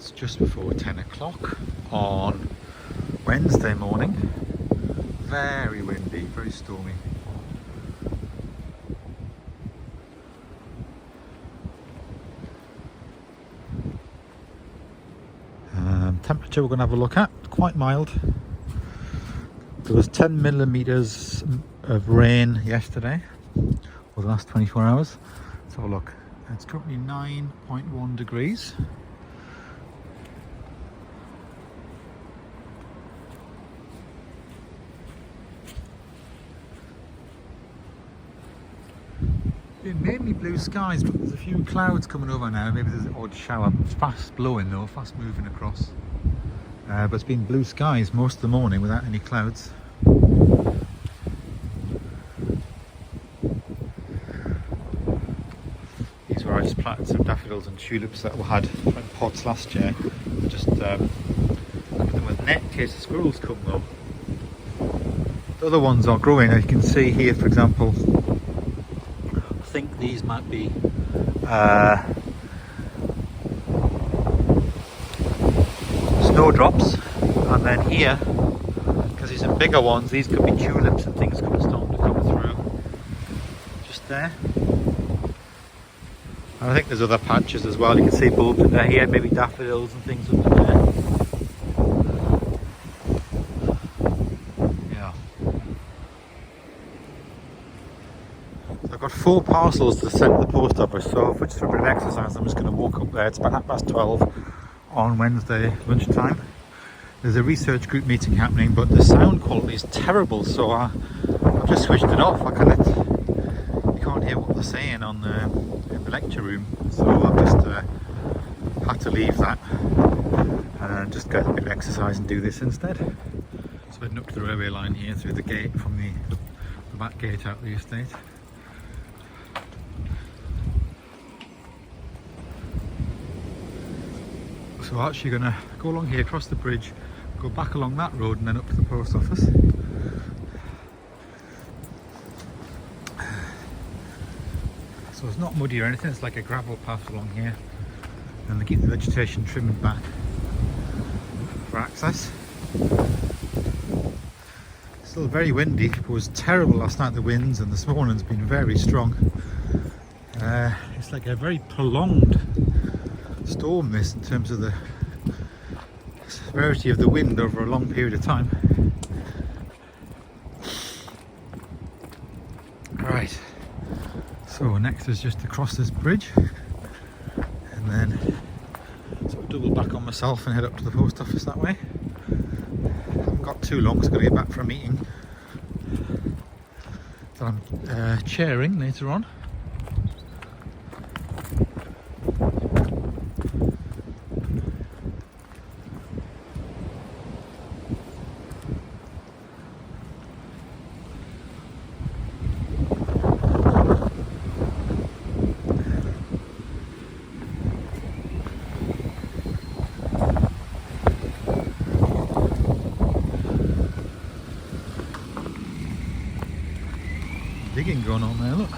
It's just before 10 o'clock on Wednesday morning. Very windy, very stormy. Temperature we're going to have a look at, quite mild. There was 10 millimeters of rain yesterday, or the last 24 hours. Let's have a look. It's currently 9.1 degrees. Been mainly blue skies, but there's a few clouds coming over now. Maybe there's an odd shower. It's fast blowing though, fast moving across. But it's been blue skies most of the morning without any clouds. These were I just planted some daffodils and tulips that we had in pots last year. Just covered them with net in case the squirrels come though. The other ones are growing, as you can see here, for example. I think these might be snowdrops, and then here, because these are bigger ones, these could be tulips and things starting to come through. Just there. And I think there's other patches as well. You can see bulbs in there here, maybe daffodils and things under there. Yeah. So I've got 4 parcels to send to the post office, so just for a bit of exercise I'm just going to walk up there. It's about 12:30 on Wednesday lunchtime. There's a research group meeting happening, but the sound quality is terrible, so I've just switched it off. You can't hear what they're saying in the lecture room, so I've just had to leave that and just get a bit of exercise and do this instead. So heading up to the railway line here through the gate from the back gate out of the estate. So we're actually going to go along here, across the bridge, go back along that road and then up to the post office. So it's not muddy or anything, it's like a gravel path along here, and they keep the vegetation trimmed back for access. Still very windy. It was terrible last night, the winds, and this morning's been very strong. It's like a very prolonged storm this, in terms of the severity of the wind over a long period of time. Right, so next is just to cross this bridge and then sort of double back on myself and head up to the post office that way. Haven't got too long, so I'm going to get back for a meeting that I'm chairing later on. Digging going on there, look.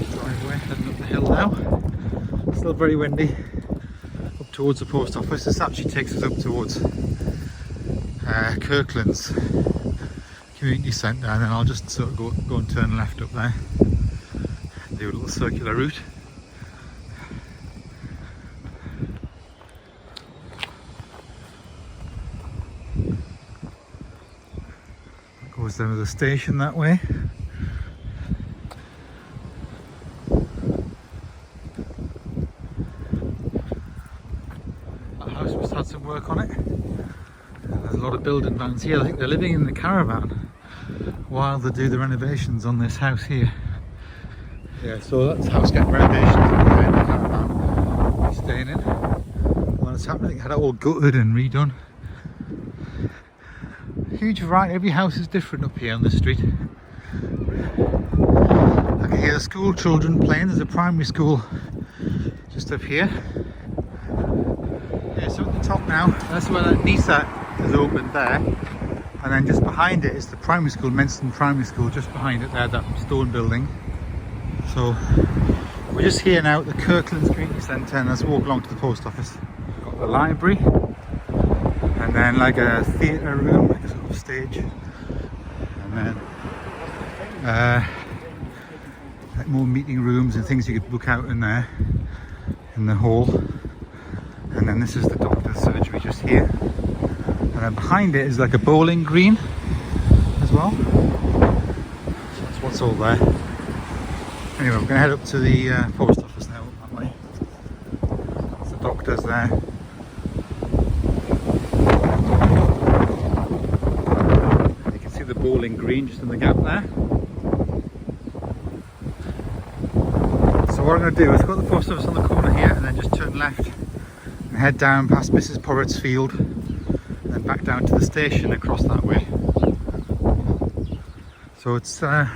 Driveway heading up the hill now. Still very windy. Up towards the post office. This actually takes us up towards Kirkland's community centre, and then I'll just sort of go and turn left up there and do a little circular route. Goes down to the station that way. That house must have had some work on it. There's a lot of building vans here. I think they're living in the caravan while they do the renovations on this house here. Yeah, so that's the house getting renovations and the caravan staying in. When it's happening, it had it all gutted and redone. Huge variety, every house is different up here on the street. I can hear the school children playing. There's a primary school just up here. Yeah, so at the top now, that's where that Nisa is opened there. And then just behind it is the primary school, Menston Primary School, just behind it there, that stone building. So We're just here now at the Kirkland's Community Centre, and let's walk along to the post office. We've got the library, and then like a theatre room, like a sort of stage, and then like more meeting rooms and things you could book out in there, in the hall. And then this is the doctor's surgery just here, and then behind it is like a bowling green as well. So that's what's all there. Anyway, we're going to head up to the post office now, that way. That's the doctor's there. And you can see the bowling green just in the gap there. So what I'm going to do is go to the post office on the corner here, and then just turn left and head down past Mrs. Porrett's field, and then back down to the station across that way. So it's about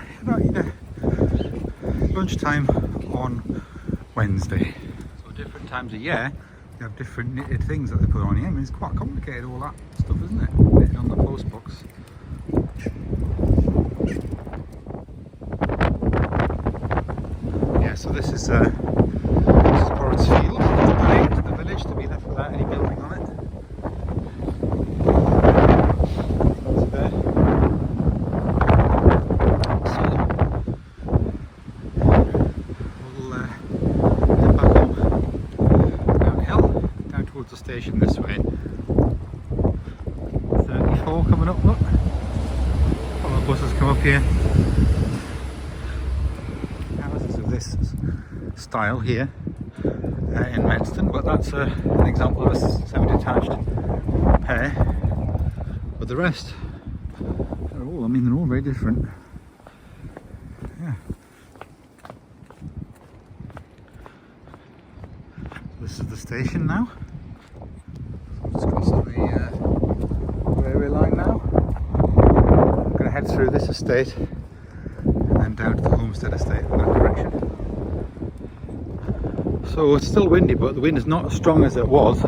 lunchtime on Wednesday. So different times of year, you have different knitted things that they put on here. I mean, it's quite complicated, all that stuff, isn't it? Knitted on the post box. Yeah, so this is Porrett's field. It's donated to the village to be left without any building on it. That's there. The station this way. 34 coming up, look. All the buses come up here. Houses of this style here in Menston, but that's an example of a semi-detached pair. But the rest are all, I mean, they're all very different. Yeah. This is the station now. Just crossing the railway line now. I'm going to head through this estate and then down to the Homestead estate in that direction. So it's still windy, but the wind is not as strong as it was,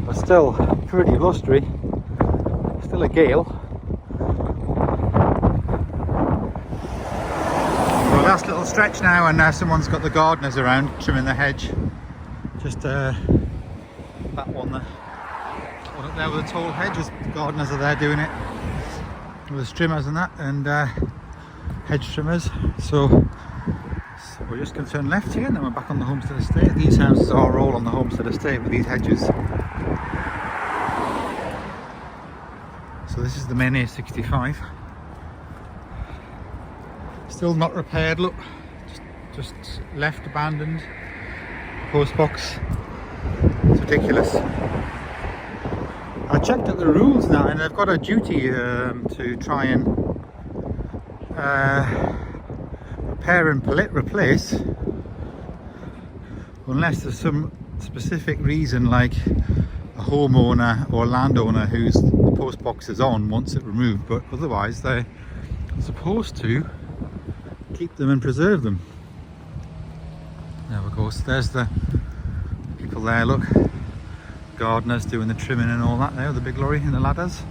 but still pretty blustery. Still a gale. So last little stretch now, and now someone's got the gardeners around trimming the hedge. Just that one there. One up there with a tall hedge, the gardeners are there doing it with the trimmers and that, and hedge trimmers. So we're just going to turn left here, and then we're back on the Homestead estate. These houses are all on the Homestead estate with these hedges. So this is the main A65. Still not repaired, look, just left abandoned. Post box. It's ridiculous. I checked out the rules now, and they've got a duty to try and repair and replace, unless there's some specific reason, like a homeowner or landowner whose the post box is on wants it removed, but otherwise they're supposed to keep them and preserve them. There we go, so there's the people there, look, gardeners doing the trimming and all that there, the big lorry and the ladders.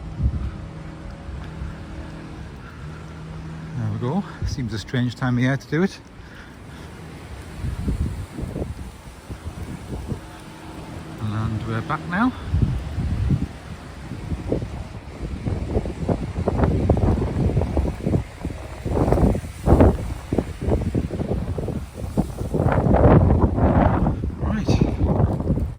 There we go, seems a strange time of year to do it. And we're back now.